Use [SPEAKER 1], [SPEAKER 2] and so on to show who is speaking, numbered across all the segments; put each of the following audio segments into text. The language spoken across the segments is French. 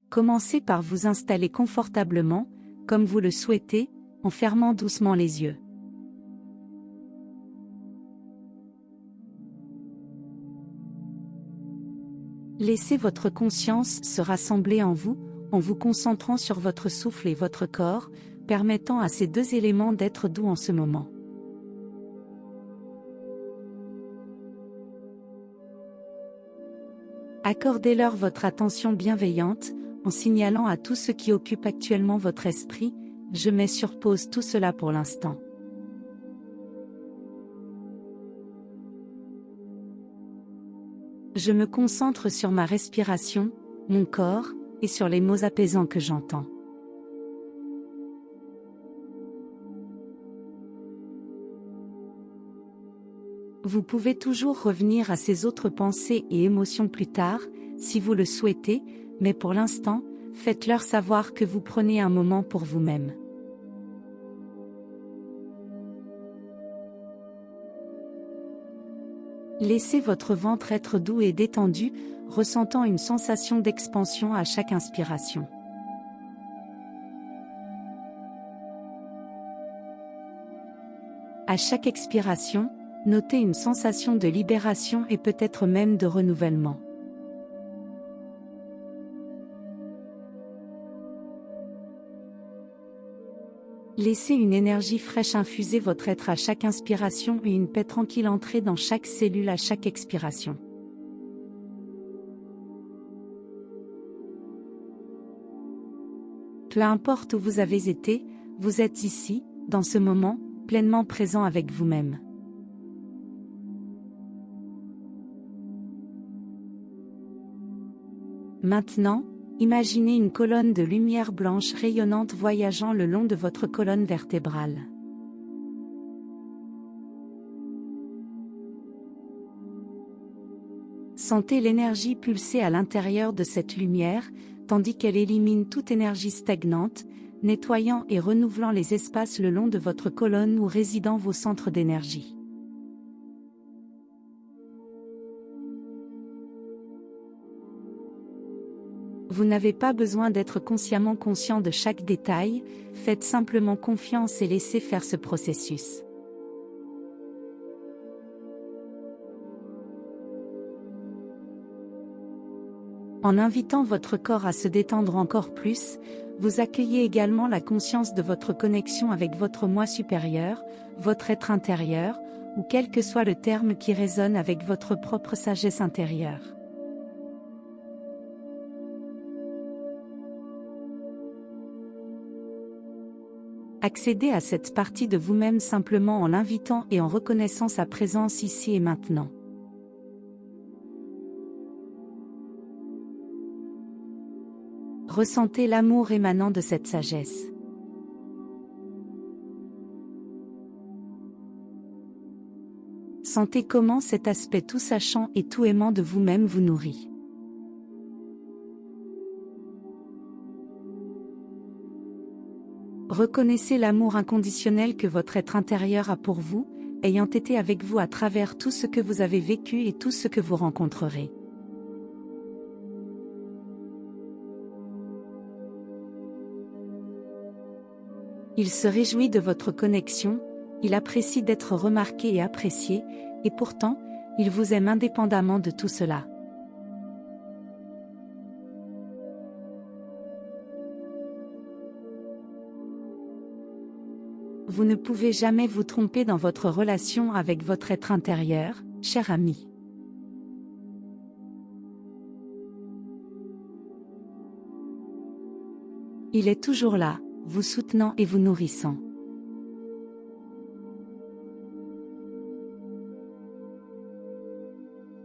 [SPEAKER 1] Commencez par vous installer confortablement, comme vous le souhaitez, en fermant doucement les yeux. Laissez votre conscience se rassembler en vous concentrant sur votre souffle et votre corps, permettant à ces deux éléments d'être doux en ce moment. Accordez-leur votre attention bienveillante, en signalant à tout ce qui occupe actuellement votre esprit, « Je mets sur pause tout cela pour l'instant ». Je me concentre sur ma respiration, mon corps, et sur les mots apaisants que j'entends. Vous pouvez toujours revenir à ces autres pensées et émotions plus tard, si vous le souhaitez, mais pour l'instant, faites-leur savoir que vous prenez un moment pour vous-même. Laissez votre ventre être doux et détendu, ressentant une sensation d'expansion à chaque inspiration. À chaque expiration, notez une sensation de libération et peut-être même de renouvellement. Laissez une énergie fraîche infuser votre être à chaque inspiration et une paix tranquille entrer dans chaque cellule à chaque expiration. Peu importe où vous avez été, vous êtes ici, dans ce moment, pleinement présent avec vous-même. Maintenant, imaginez une colonne de lumière blanche rayonnante voyageant le long de votre colonne vertébrale. Sentez l'énergie pulser à l'intérieur de cette lumière, tandis qu'elle élimine toute énergie stagnante, nettoyant et renouvelant les espaces le long de votre colonne où résident vos centres d'énergie. Vous n'avez pas besoin d'être consciemment conscient de chaque détail, faites simplement confiance et laissez faire ce processus. En invitant votre corps à se détendre encore plus, vous accueillez également la conscience de votre connexion avec votre moi supérieur, votre être intérieur, ou quel que soit le terme qui résonne avec votre propre sagesse intérieure. Accédez à cette partie de vous-même simplement en l'invitant et en reconnaissant sa présence ici et maintenant. Ressentez l'amour émanant de cette sagesse. Sentez comment cet aspect tout sachant et tout aimant de vous-même vous nourrit. Reconnaissez l'amour inconditionnel que votre être intérieur a pour vous, ayant été avec vous à travers tout ce que vous avez vécu et tout ce que vous rencontrerez. Il se réjouit de votre connexion, il apprécie d'être remarqué et apprécié, et pourtant, il vous aime indépendamment de tout cela. Vous ne pouvez jamais vous tromper dans votre relation avec votre être intérieur, cher ami. Il est toujours là, vous soutenant et vous nourrissant.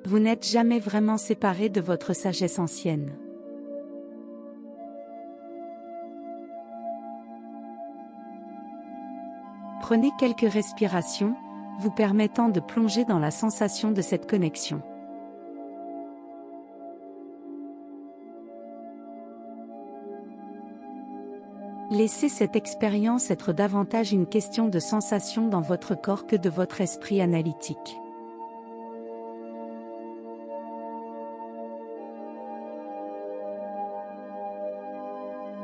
[SPEAKER 1] Vous n'êtes jamais vraiment séparé de votre sagesse ancienne. Prenez quelques respirations, vous permettant de plonger dans la sensation de cette connexion. Laissez cette expérience être davantage une question de sensation dans votre corps que de votre esprit analytique.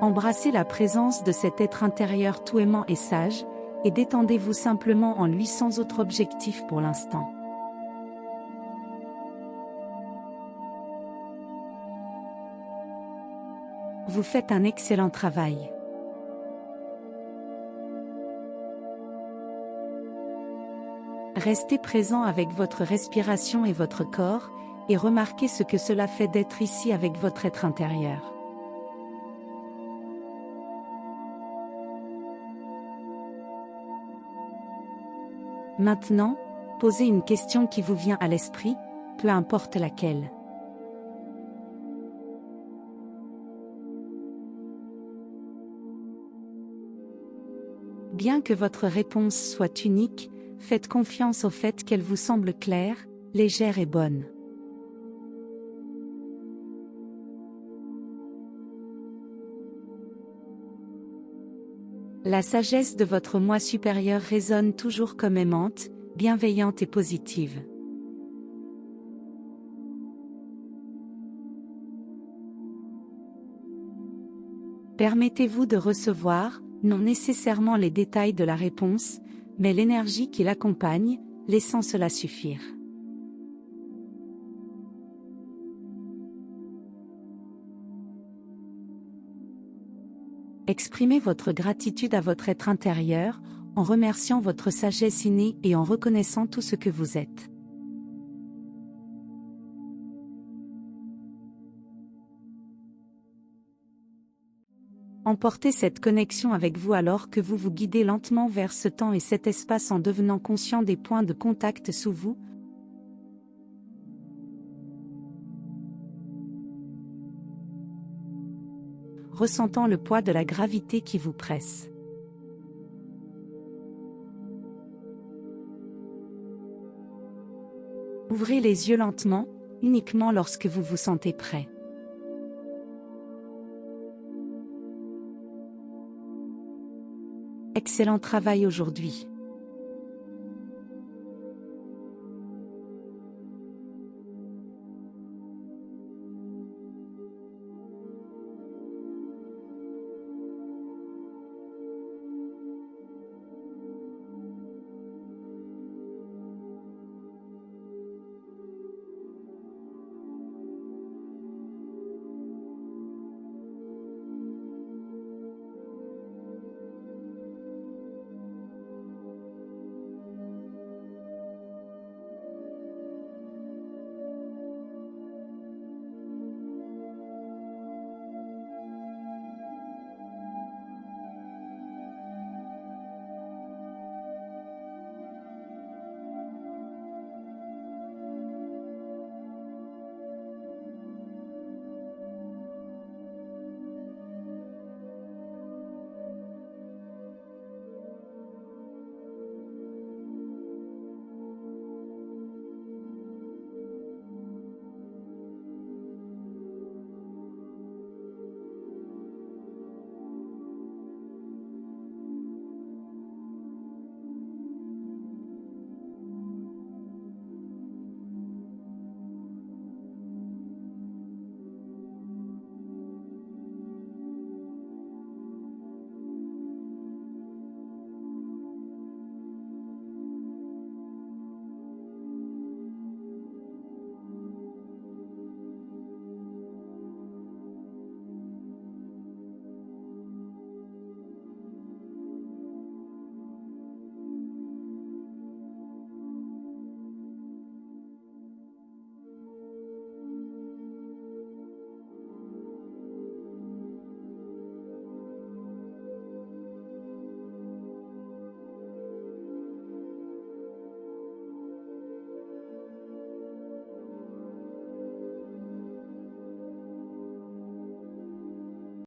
[SPEAKER 1] Embrassez la présence de cet être intérieur tout aimant et sage, et détendez-vous simplement en lui sans autre objectif pour l'instant. Vous faites un excellent travail. Restez présent avec votre respiration et votre corps, et remarquez ce que cela fait d'être ici avec votre être intérieur. Maintenant, posez une question qui vous vient à l'esprit, peu importe laquelle. Bien que votre réponse soit unique, faites confiance au fait qu'elle vous semble claire, légère et bonne. La sagesse de votre moi supérieur résonne toujours comme aimante, bienveillante et positive. Permettez-vous de recevoir, non nécessairement les détails de la réponse, mais l'énergie qui l'accompagne, laissant cela suffire. Exprimez votre gratitude à votre être intérieur, en remerciant votre sagesse innée et en reconnaissant tout ce que vous êtes. Emportez cette connexion avec vous alors que vous vous guidez lentement vers ce temps et cet espace en devenant conscient des points de contact sous vous. Ressentant le poids de la gravité qui vous presse. Ouvrez les yeux lentement, uniquement lorsque vous vous sentez prêt. Excellent travail aujourd'hui.